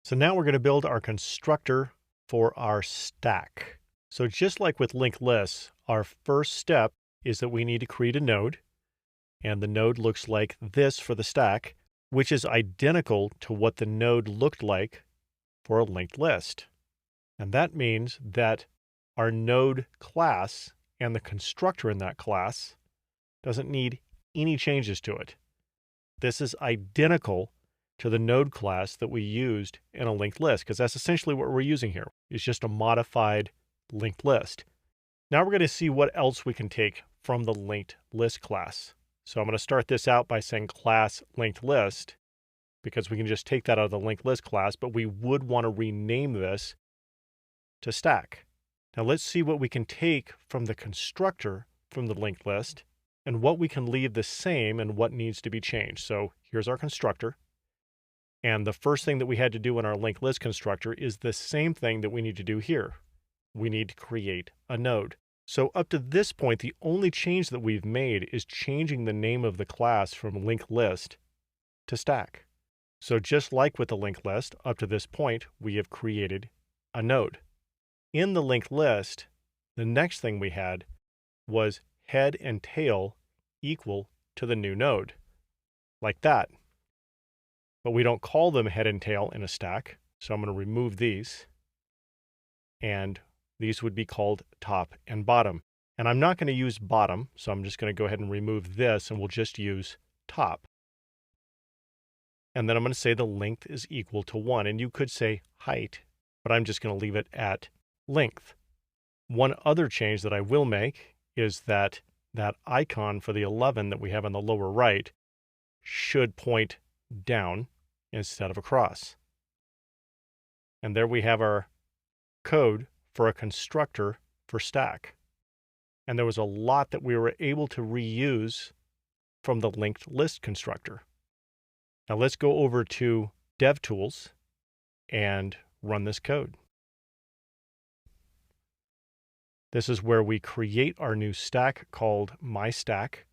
So now we're going to build our constructor for our stack. So just like with linked lists, our first step is that we need to create a node. And the node looks like this for the stack, which is identical to what the node looked like for a linked list. And that means that our node class and the constructor in that class doesn't need any changes to it. This is identical to the node class that we used in a linked list, because that's essentially what we're using here. It's just a modified linked list. Now we're going to see what else we can take from the linked list class. So I'm going to start this out by saying class linked list, because we can just take that out of the linked list class, but we would want to rename this to stack. Now let's see what we can take from the constructor from the linked list and what we can leave the same and what needs to be changed. So here's our constructor. And the first thing that we had to do in our linked list constructor is the same thing that we need to do here. We need to create a node. So up to this point, the only change that we've made is changing the name of the class from linked list to stack. So just like with the linked list, up to this point, we have created a node. In the linked list, the next thing we had was head and tail equal to the new node, like that. But we don't call them head and tail in a stack, so I'm going to remove these. And these would be called top and bottom. And I'm not going to use bottom, so I'm just going to go ahead and remove this, and we'll just use top. And then I'm going to say the length is equal to 1. And you could say height, but I'm just going to leave it at length. One other change that I will make is that that icon for the 11 that we have on the lower right should point down instead of across. And there we have our code for a constructor for stack. And there was a lot that we were able to reuse from the linked list constructor. Now let's go over to DevTools and run this code. This is where we create our new stack called myStack.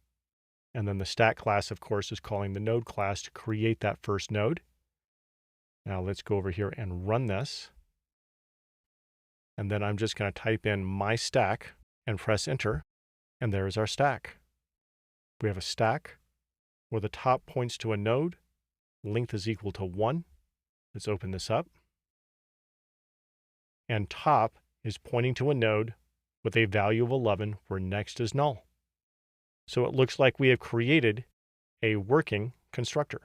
And then the stack class, of course, is calling the node class to create that first node. Now let's go over here and run this. And then I'm just going to type in myStack and press enter. And there's our stack. We have a stack where the top points to a node. Length is equal to 1. Let's open this up. And top is pointing to a node with a value of 11 where next is null. So it looks like we have created a working constructor.